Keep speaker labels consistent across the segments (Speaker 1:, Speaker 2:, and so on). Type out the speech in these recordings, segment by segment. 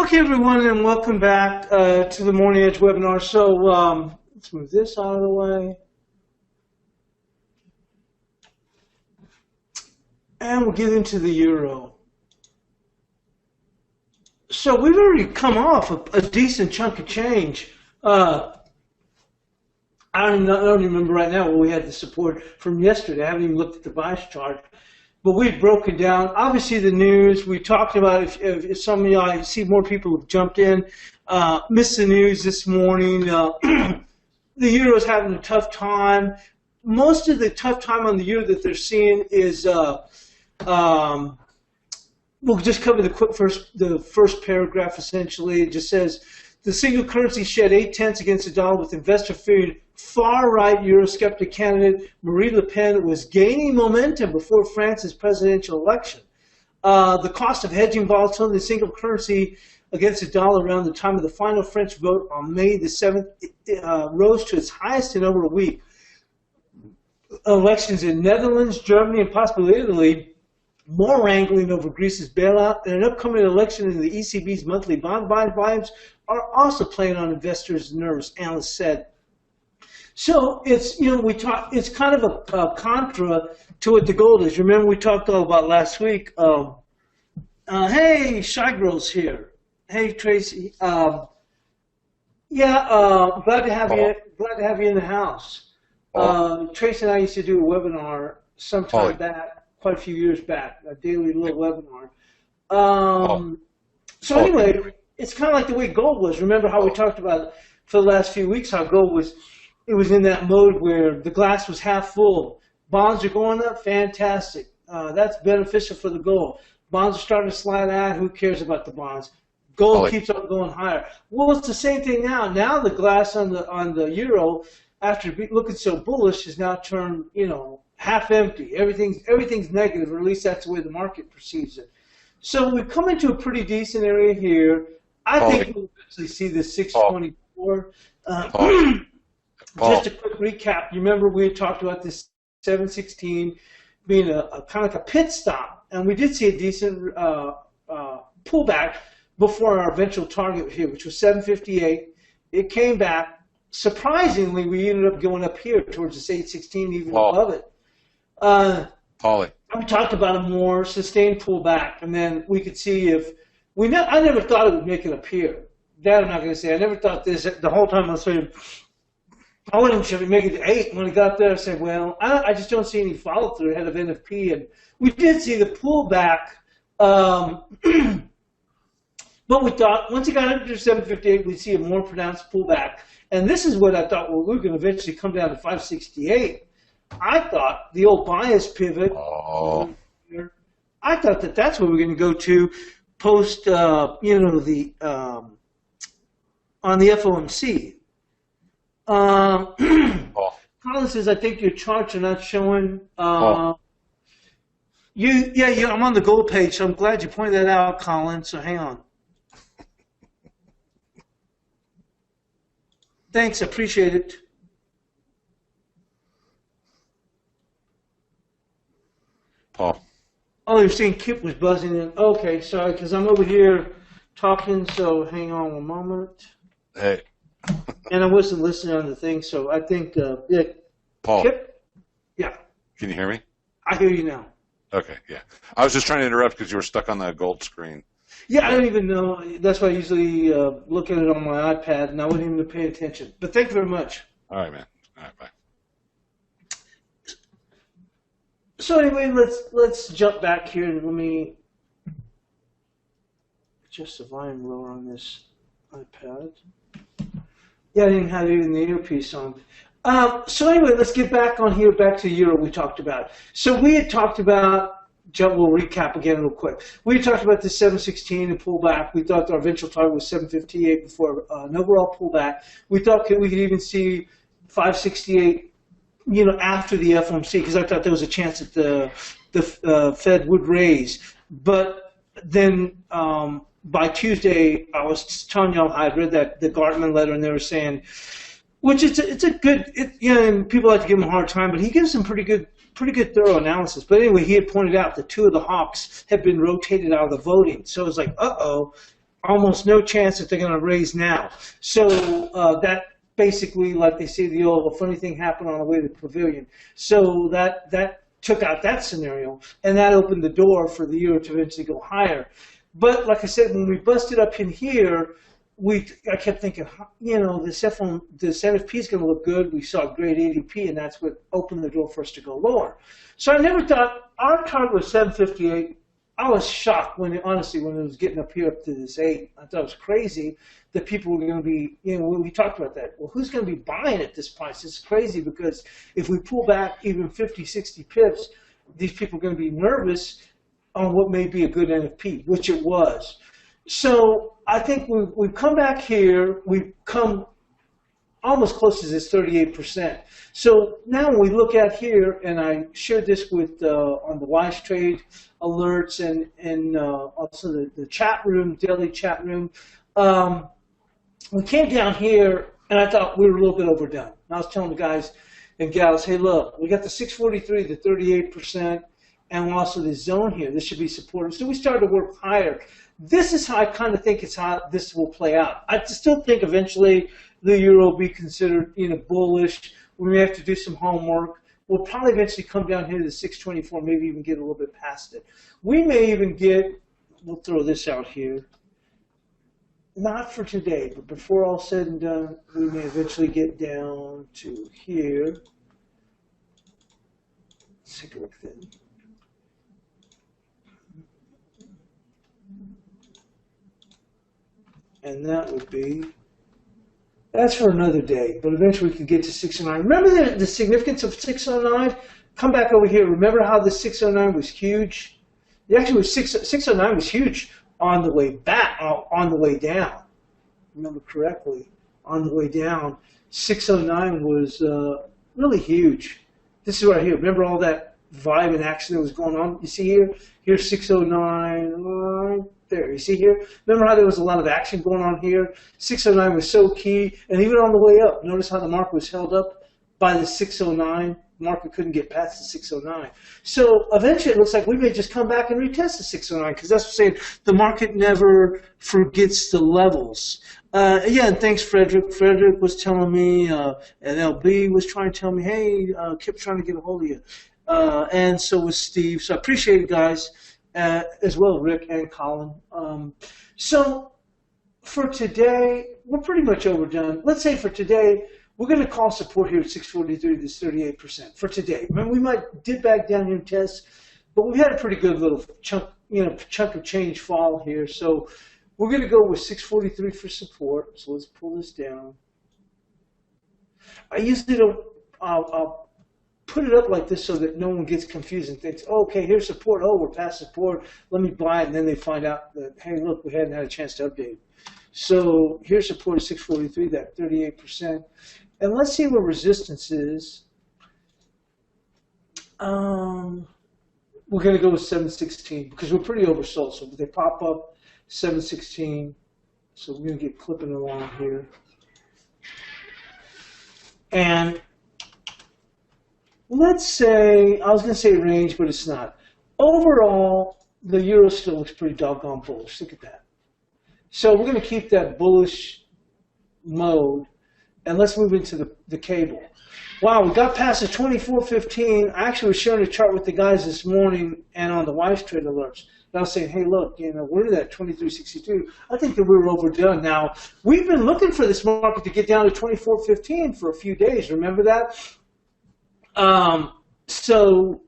Speaker 1: Okay, everyone, and welcome back to the Morning Edge webinar. So let's move this out of the way. And we'll get into the euro. So we've already come off a decent chunk of change. I don't remember right now where we had the support from yesterday. I haven't even looked at the bias chart. But we've broken down, obviously, the news. We talked about, if some of y'all, I see more people have jumped in, missed the news this morning. The euro's having a tough time. Most of the tough time on the euro that they're seeing is, we'll just cover the first paragraph, essentially. It just says, the single currency shed 8/10 against the dollar with investor fearing far-right Eurosceptic candidate Marine Le Pen was gaining momentum before France's presidential election. The cost of hedging volatility in the single currency against the dollar around the time of the final French vote on May the 7th rose to its highest in over a week. Elections in Netherlands, Germany, and possibly Italy, more wrangling over Greece's bailout, and an upcoming election in the ECB's monthly bond buying volumes are also playing on investors' nerves, analysts said. So it's, it's kind of a contra to what the gold is. Remember we talked all about last week. Hey, Shy Girl's here. Hey, Tracy. Glad to have you. Glad to have you in the house. Tracy and I used to do a webinar sometime back, quite a few years back, a daily little webinar. So anyway, it's kind of like the way gold was. Remember how we talked about for the last few weeks how gold was. It was in that mode where the glass was half full. Bonds are going up, fantastic. That's beneficial for the gold. Bonds are starting to slide out. Who cares about the bonds? Gold keeps on going higher. Well, it's the same thing now. Now the glass on the euro, after looking so bullish, is now turned half empty. Everything's negative, or at least that's the way the market perceives it. So we've come into a pretty decent area here. I think we'll eventually see this 624. Just a quick recap. You remember we had talked about this 716 being a kind of like a pit stop, and we did see a decent pullback before our eventual target here, which was 758. It came back. Surprisingly, we ended up going up here towards this 816, even above it.
Speaker 2: Pauly.
Speaker 1: We talked about a more sustained pullback, and then we could see if I never thought it would make it up here. That I'm not going to say. I never thought this the whole time I was saying. I wasn't sure we make it to 8. When it got there, I said, well, I just don't see any follow-through ahead of NFP. And we did see the pullback. But we thought once it got up to 758, we'd see a more pronounced pullback. And this is what I thought, well, we're going to eventually come down to 568. I thought the old bias pivot, I thought that's what we're going to go to post, on the FOMC. Colin says, I think your charts are not showing. I'm on the gold page, so I'm glad you pointed that out, Colin. So hang on. Thanks, appreciate it.
Speaker 2: Paul.
Speaker 1: Oh, you're saying Kip was buzzing in. Okay, sorry, because I'm over here talking, so hang on one moment.
Speaker 2: Hey.
Speaker 1: And I wasn't listening on the thing, so I think,
Speaker 2: Paul.
Speaker 1: Kip? Yeah.
Speaker 2: Can you hear me?
Speaker 1: I hear you now.
Speaker 2: Okay, yeah. I was just trying to interrupt because you were stuck on that gold screen.
Speaker 1: Yeah, I don't even know. That's why I usually look at it on my iPad, and I wouldn't even pay attention. But thank you very much.
Speaker 2: All right, man. All right, bye.
Speaker 1: So anyway, let's jump back here and let me adjust the volume lower on this iPad. Yeah, I didn't have even the earpiece on. So anyway, let's get back on here, back to the euro we talked about. So we had talked about, we'll recap again real quick. We had talked about the 716 and pullback. We thought our eventual target was 758 before an overall pullback. We thought we could even see 568, after the FOMC, because I thought there was a chance that the Fed would raise. But then by Tuesday, I was telling y'all I read the Gartman letter, and they were saying, which it's a good, and people like to give him a hard time, but he gives some pretty good thorough analysis. But anyway, he had pointed out that 2 of the hawks had been rotated out of the voting. So it was like, almost no chance that they're going to raise now. So that basically, like they say, the old funny thing happened on the way to the pavilion. So that took out that scenario, and that opened the door for the euro to eventually go higher. But like I said, when we busted up in here, I kept thinking, you know, this NFP is going to look good. We saw great ADP, and that's what opened the door for us to go lower. So I never thought our target was 758. I was shocked honestly, when it was getting up here up to this 8. I thought it was crazy that people were going to be, you know, we talked about that. Well, who's going to be buying at this price? It's crazy because if we pull back even 50, 60 pips, these people are going to be nervous on what may be a good NFP, which it was. So I think we've come back here. We've come almost close to this 38%. So now when we look at here, and I shared this with on the WizeTrade alerts and also the chat room, daily chat room, we came down here, and I thought we were a little bit overdone. And I was telling the guys and gals, hey, look, we got the 643, the 38%, and also the zone here. This should be supported. So we started to work higher. This is how I kind of think it's how this will play out. I still think eventually the euro will be considered, you know, bullish. We may have to do some homework. We'll probably eventually come down here to the 624, maybe even get a little bit past it. We may even get, we'll throw this out here, not for today, but before all said and done, we may eventually get down to here. Let's take a look then. And that would be, that's for another day, but eventually we could get to 609. Remember the significance of 609? Come back over here. Remember how the 609 was huge? It actually was 609 was huge on the way back, on the way down. Remember correctly, on the way down, 609 was really huge. This is right here. Remember all that vibe and action that was going on? You see here? Here's 609. There, you see here? Remember how there was a lot of action going on here? 609 was so key, and even on the way up, notice how the market was held up by the 609. The market couldn't get past the 609. So eventually it looks like we may just come back and retest the 609, because that's what I'm saying. The market never forgets the levels. Yeah, and thanks, Frederick. Frederick was telling me, and LB was trying to tell me, hey, kept trying to get a hold of you. And so was Steve. So I appreciate it, guys. As well, Rick and Colin. So for today, we're pretty much overdone. Let's say for today, we're going to call support here at 643 to 38% for today. I mean, we might dip back down here and test, but we've had a pretty good little chunk, chunk of change fall here. So we're going to go with 643 for support. So let's pull this down. I usually don't. I'll put it up like this so that no one gets confused and thinks, oh, okay, here's support. Oh, we're past support. Let me buy it. And then they find out that, hey, look, we hadn't had a chance to update. So here's support at 643, that 38%. And let's see where resistance is. We're going to go with 716 because we're pretty oversold. So if they pop up 716, so we're going to get clipping along here. And let's say, I was going to say range, but it's not. Overall, the euro still looks pretty doggone bullish. Look at that. So we're going to keep that bullish mode, and let's move into the cable. Wow, we got past the 24.15. I actually was showing a chart with the guys this morning and on the WizeTrade alerts. And I was saying, hey, look, we're at 23.62. I think that we were overdone. Now, we've been looking for this market to get down to 24.15 for a few days. Remember that? So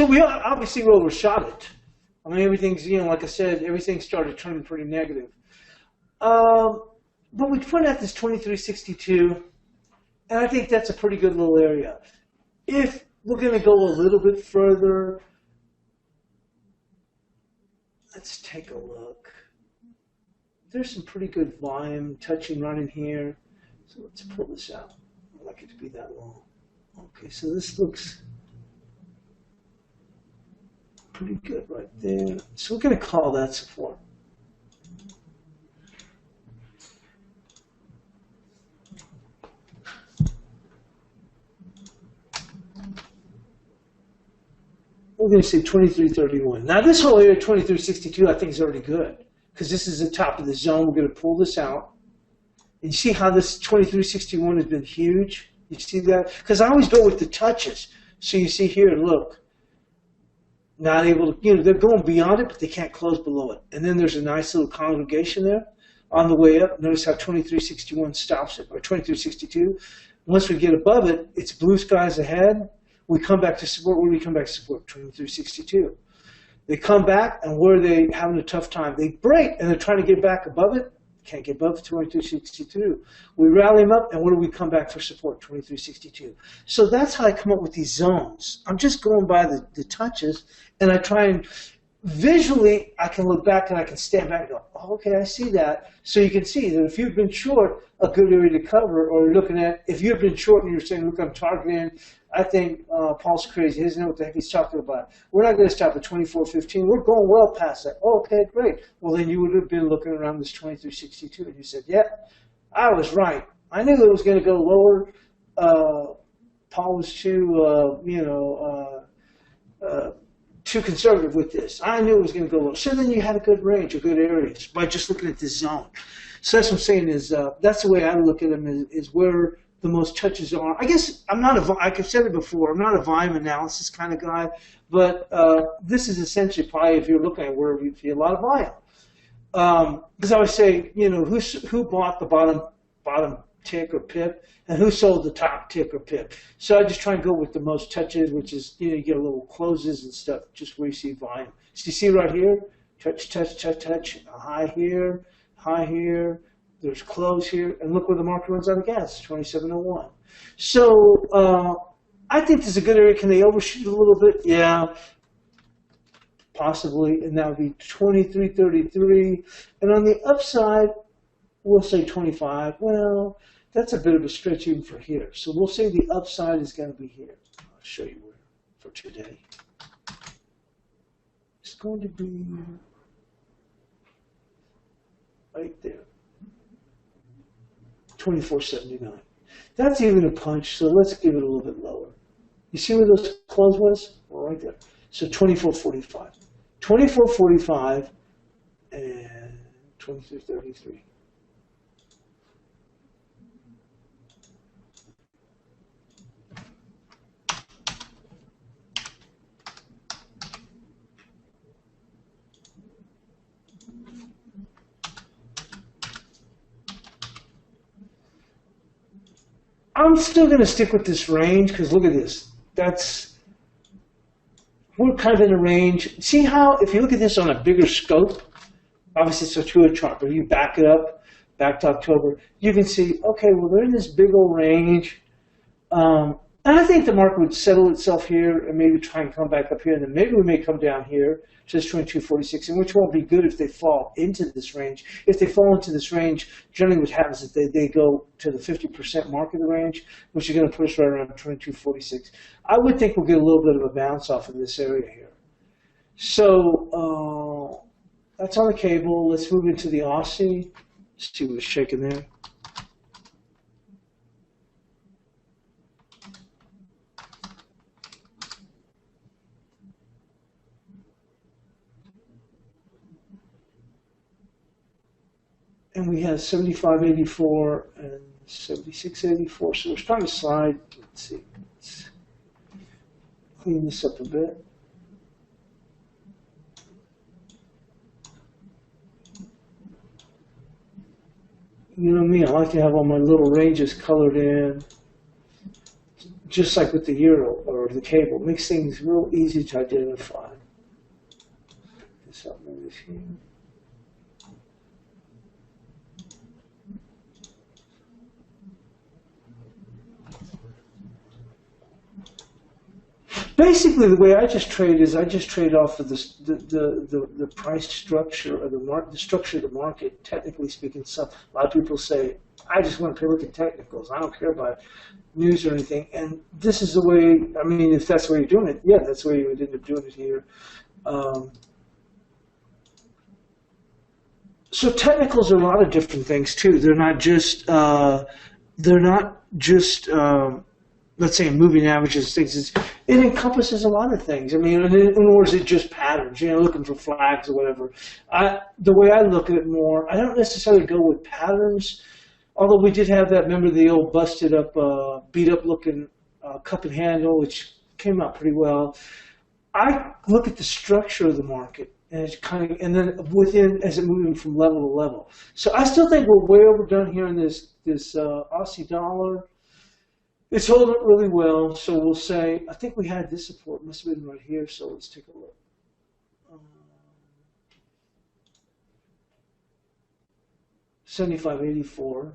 Speaker 1: we obviously overshot it. I mean, everything's, like I said, everything started turning pretty negative. But we put out this 23.62, and I think that's a pretty good little area. If we're going to go a little bit further, let's take a look. There's some pretty good volume touching right in here. So let's pull this out. I don't like it to be that long. Okay, so this looks pretty good right there. So we're going to call that support. we're going to say 2331. Now this whole area 2362 I think is already good because this is the top of the zone. We're going to pull this out. And you see how this 2361 has been huge? You see that? Because I always go with the touches. So you see here, look, not able to, they're going beyond it, but they can't close below it. And then there's a nice little congregation there on the way up. Notice how 2361 stops it, or 2362. Once we get above it, it's blue skies ahead. We come back to support. Where do we come back to support? 2362. They come back, and where are they having a tough time? They break, and they're trying to get back above it. Can't get above 2362. We rally them up, and where do we come back for support? 2362. So that's how I come up with these zones. I'm just going by the touches, and I try and visually, I can look back and I can stand back and go, oh, okay, I see that. So you can see that if you've been short, a good area to cover, or looking at, if you've been short and you're saying, look, I'm targeting, I think Paul's crazy. He doesn't know what the heck he's talking about. We're not going to stop at 24.15. We're going well past that. Oh, okay, great. Well, then you would have been looking around this 23.62, and you said, yeah, I was right. I knew it was going to go lower. Paul was too conservative with this. I knew it was going to go low. So then you had a good range, a good areas by just looking at this zone. So that's what I'm saying is that's the way I look at them is where the most touches are. I guess I'm not I've said it before, I'm not a volume analysis kind of guy, but this is essentially probably if you're looking at where you see a lot of volume. Because I always say, who bought the bottom tick or pip, and who sold the top tick or pip. So I just try and go with the most touches, which is, you get a little closes and stuff, just where you see volume. So you see right here, touch, touch, touch, touch, a high here, there's close here, and look where the market runs out of gas, 2701. So I think this is a good area. Can they overshoot a little bit? Yeah, possibly, and that would be 2333. And on the upside, we'll say 25. Well, that's a bit of a stretch even for here. So we'll say the upside is going to be here. I'll show you where for today. It's going to be right there. 24.79. That's even a punch, so let's give it a little bit lower. You see where those close was? Well, right there. So 24.45. 24.45 and 23.33. I'm still going to stick with this range because look at this. We're kind of in a range. See how, if you look at this on a bigger scope, obviously it's a 2-hour chart, but if you back it up, back to October, you can see, okay, well, they're in this big old range. And I think the market would settle itself here and maybe try and come back up here. And then maybe we may come down here to this 22.46, and which won't be good if they fall into this range. If they fall into this range, generally what happens is they go to the 50% mark of the range, which is going to put us right around 22.46. I would think we'll get a little bit of a bounce off of this area here. So that's on the cable. Let's move into the Aussie. See what's shaking there. And we have 75.84 and 76.84. So we're starting to slide. Let's see. Let's clean this up a bit. You know me, I like to have all my little ranges colored in, just like with the euro or the cable. Makes things real easy to identify. This up, move this here. Basically, the way I just trade is I just trade off of the price structure of the market, the structure of the market. Technically speaking, a lot of people say, I just want to look at technicals. I don't care about news or anything. And this is the way, I mean, if that's the way you're doing it, yeah, that's the way you would end up doing it here. So technicals are a lot of different things too. They're not just let's say moving averages, things, it encompasses a lot of things. I mean, or is it just patterns, looking for flags or whatever? The way I look at it more, I don't necessarily go with patterns, although we did have that, remember the old busted up, beat up looking cup and handle, which came out pretty well. I look at the structure of the market. And it's and then within, as it moving from level to level. So I still think we're way overdone here in this Aussie dollar. It's holding up really well. So we'll say, I think we had this support, must have been right here. So let's take a look. 75.84,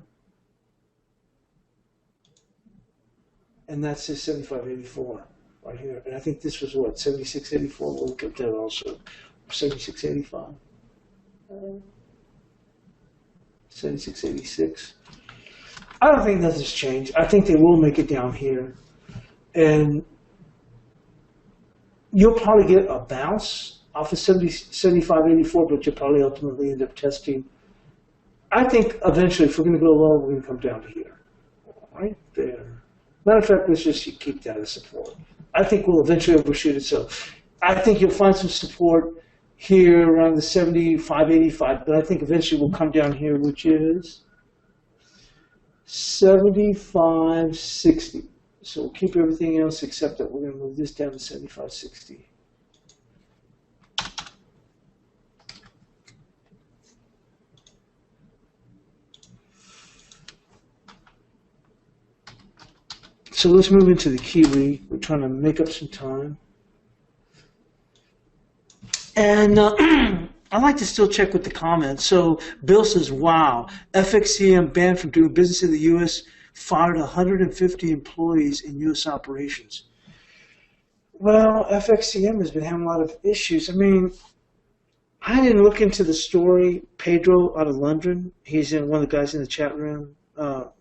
Speaker 1: and that's his 75.84 right here. And I think this was what, 76.84. We'll look at that also. 76.85, 76.86. I don't think nothing's changed. I think they will make it down here, and you'll probably get a bounce off of 75.84, but you'll probably ultimately end up testing. I think eventually, if we're going to go low, we're going to come down to here, right there. Matter of fact, let's just keep that as support. I think we'll eventually overshoot it. So I think you'll find some support here around the 75.85, but I think eventually we'll come down here, which is 75.60. So we'll keep everything else except that we're going to move this down to 75.60. So let's move into the Kiwi. We're trying to make up some time. And I like to still check with the comments. So Bill says, wow, FXCM banned from doing business in the U.S., fired 150 employees in U.S. operations. Well, FXCM has been having a lot of issues. I mean, I didn't look into the story. Pedro out of London, he's one of the guys in the chat room.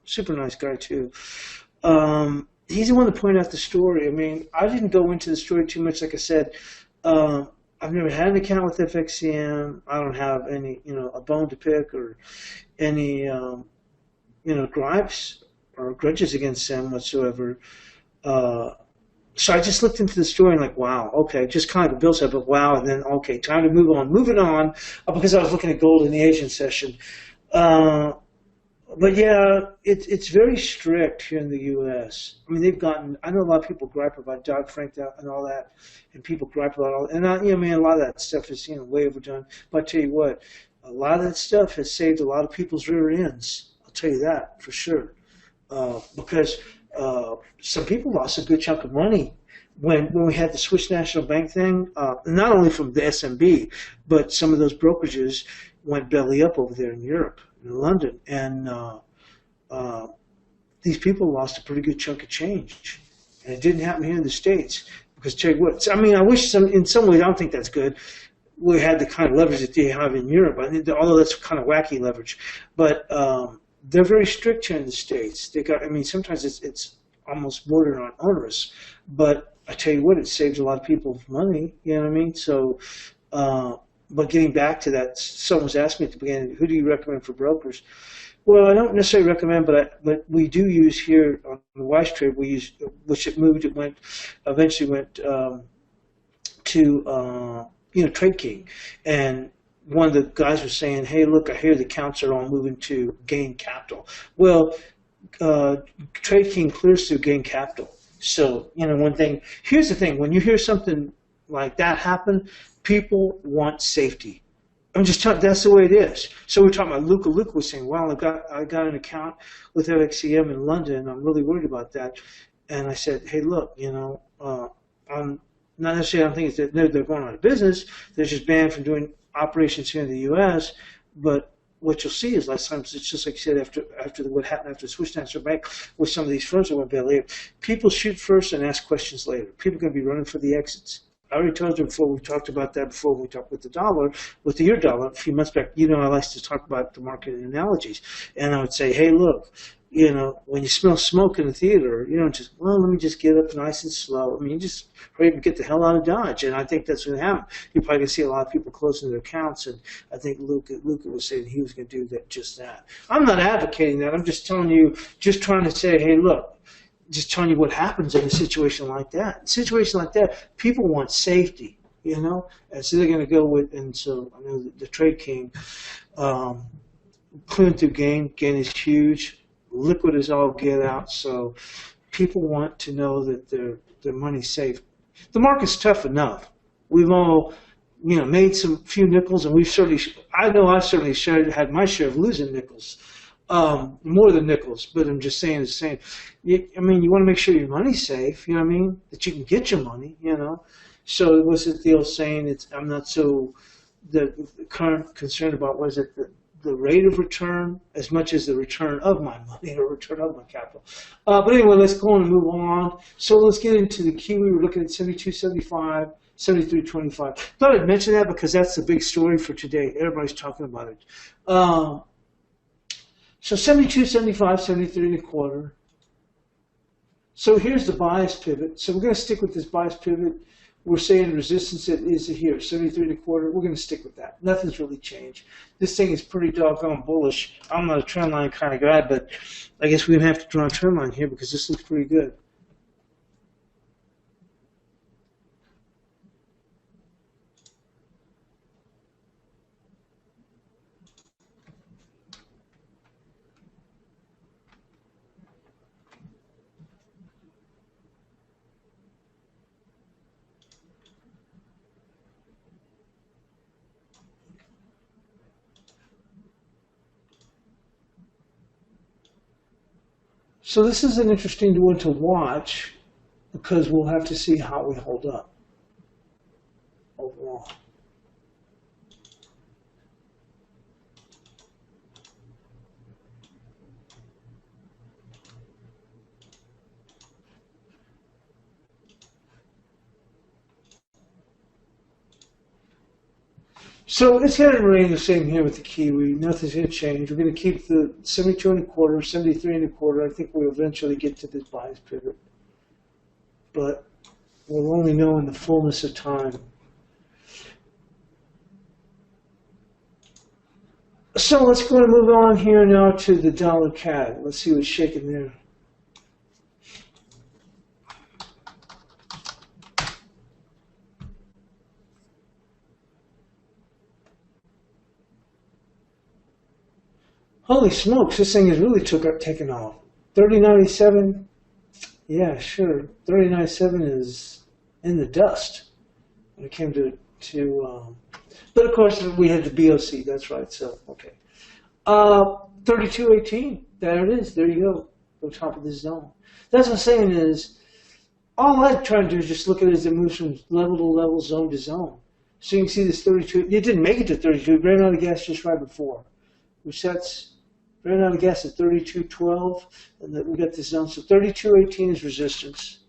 Speaker 1: Super nice guy, too. He's the one to point out the story. I mean, I didn't go into the story too much. Like I said, I've never had an account with FXCM. I don't have any, a bone to pick or any, gripes or grudges against them whatsoever. So I just looked into the story and like, wow, okay, just kind of Bill said, but wow, and then, okay, time to move on. Moving on, because I was looking at gold in the Asian session. But yeah, it's very strict here in the U.S. I mean, I know a lot of people gripe about Dodd-Frank and all that, and people gripe about all, and a lot of that stuff is, way overdone. But I tell you what, a lot of that stuff has saved a lot of people's rear ends. I'll tell you that for sure, because some people lost a good chunk of money when we had the Swiss National Bank thing, not only from the SMB, but some of those brokerages went belly up over there in Europe. In London, and these people lost a pretty good chunk of change, and it didn't happen here in the States. Because tell you what, I mean, I wish in some ways I don't think that's good. We had the kind of leverage that they have in Europe, although that's kind of wacky leverage. But they're very strict here in the States. Sometimes it's almost borderline onerous, but I tell you what, it saves a lot of people money. You know what I mean? So. But getting back to that, someone was asking me at the beginning, who do you recommend for brokers? Well, I don't necessarily recommend, but we do use here on the WizeTrade, eventually went to Trade King. And one of the guys was saying, hey, look, I hear the accounts are all moving to Gain Capital. Well, Trade King clears through Gain Capital. So, here's the thing, when you hear something like that happen, people want safety. I'm just telling you, that's the way it is. So we're talking about Luca. Luca was saying, well, I got an account with FXCM in London. I'm really worried about that. And I said, hey, look, I'm not necessarily, I don't think it's that they're going out of business. They're just banned from doing operations here in the U.S. But what you'll see is last time, it's just like you said, after what happened after the Swiss National Bank with some of these firms that went belly up, people shoot first and ask questions later. People are going to be running for the exits. I already told you before, we talked about that before we talked with the dollar, with the euro dollar a few months back. I like to talk about the market analogies. And I would say, hey, look, when you smell smoke in the theater, let me just get up nice and slow. I mean, just ready to get the hell out of Dodge. And I think that's going to happen. You're probably going to see a lot of people closing their accounts. And I think Luca was saying he was going to do just that. I'm not advocating that. I'm just telling you, just trying to say, hey, look, just telling you what happens in a situation like that. In a situation like that, people want safety, and so they're going to go with, and so I know the Trade King, clearing through gain is huge, liquid is all get out, so people want to know that their money's safe. The market's tough enough. We've all, made some few nickels, and I've certainly had my share of losing nickels, more than nickels. But I'm just saying the same. You want to make sure your money's safe. You know what I mean? That you can get your money. So what's the old saying? I'm not so the current concerned about the rate of return as much as the return of my money or return of my capital. But anyway, let's go on and move on. So let's get into the Kiwi. We're looking at 72.75, 73.25. Thought I'd mention that because that's the big story for today. Everybody's talking about it. So 72.75, 73.25. So here's the bias pivot. So we're going to stick with this bias pivot. We're saying resistance is here, 73.25. We're going to stick with that. Nothing's really changed. This thing is pretty doggone bullish. I'm not a trend line kind of guy, but I guess we're going to have to draw a trend line here because this looks pretty good. So this is an interesting one to watch because we'll have to see how we hold up overall. So it's going to remain the same here with the Kiwi. Nothing's going to change. We're going to keep the 72.25, 73.25. I think we'll eventually get to this bias pivot. But we'll only know in the fullness of time. So let's go and move on here now to the dollar CAD. Let's see what's shaking there. Holy smokes, this thing has really taken off. 30.97, yeah, sure. 30.97 is in the dust when it came to but of course we had the BOC, that's right, so, okay. 32.18, there it is, there you go, on top of the zone. That's what I'm saying is, all I'm trying to do is just look at it as it moves from level to level, zone to zone. So you can see this 32, it didn't make it to 32, it ran out of gas just right before. Ran out of gas at 32.12, and then we got this zone. So 32.18 is resistance,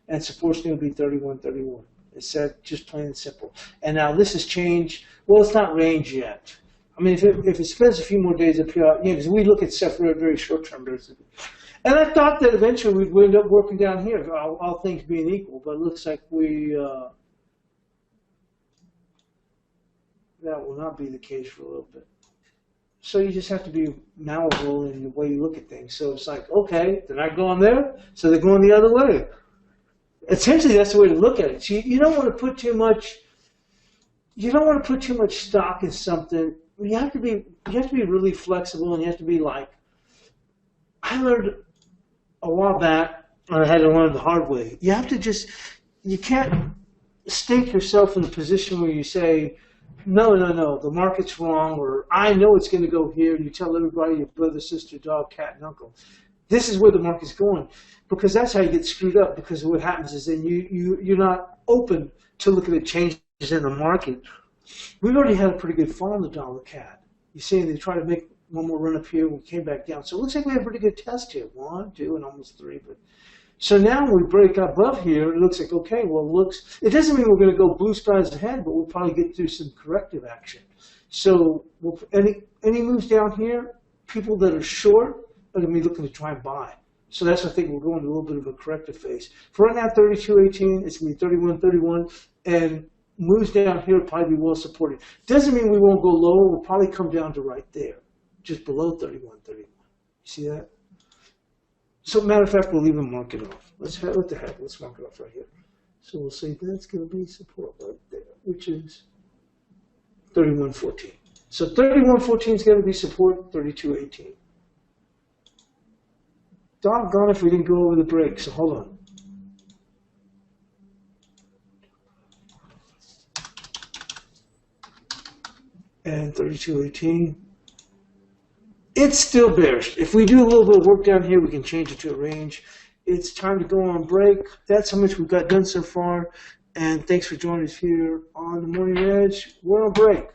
Speaker 1: and support's going to be 31.31. It's that, just plain and simple. And now this has changed. Well, it's not range yet. I mean, if it spends a few more days up here, because we look at stuff very, very short term. And I thought that eventually we'd end up working down here, all things being equal. But it looks like that will not be the case for a little bit. So you just have to be malleable in the way you look at things. So it's like, okay, they're not going there, so they're going the other way. Essentially, that's the way to look at it. So you don't want to put too much. You don't want to put too much stock in something. You have to be really flexible, and you have to be like. I learned a while back, and I had to learn the hard way. You have to you can't stake yourself in a position where you say, no, the market's wrong, or I know it's going to go here, and you tell everybody, your brother, sister, dog, cat, and uncle. This is where the market's going, because that's how you get screwed up, because what happens is then you're not open to looking at changes in the market. We've already had a pretty good fall in the dollar CAD. You see, they try to make one more run up here, we came back down. So it looks like we had a pretty good test here, 1, 2, and almost 3, but. So now when we break above here, it looks like, okay, well, it doesn't mean we're going to go blue skies ahead, but we'll probably get through some corrective action. So any moves down here, people that are short are going to be looking to try and buy. So that's, I think, we're going to a little bit of a corrective phase. For right now, 32.18, it's going to be 31.31, and moves down here will probably be well supported. Doesn't mean we won't go lower. We'll probably come down to right there, just below 31.31. You see that? So matter of fact, we'll even mark it off. What the heck? Let's mark it off right here. So we'll say that's going to be support right there, which is 31.14. So 31.14 is going to be support. 32.18. Doggone if we didn't go over the break. So hold on. And 32.18. It's still bearish. If we do a little bit of work down here, we can change it to a range. It's time to go on break. That's how much we've got done so far. And thanks for joining us here on the Morning Edge. We're on break.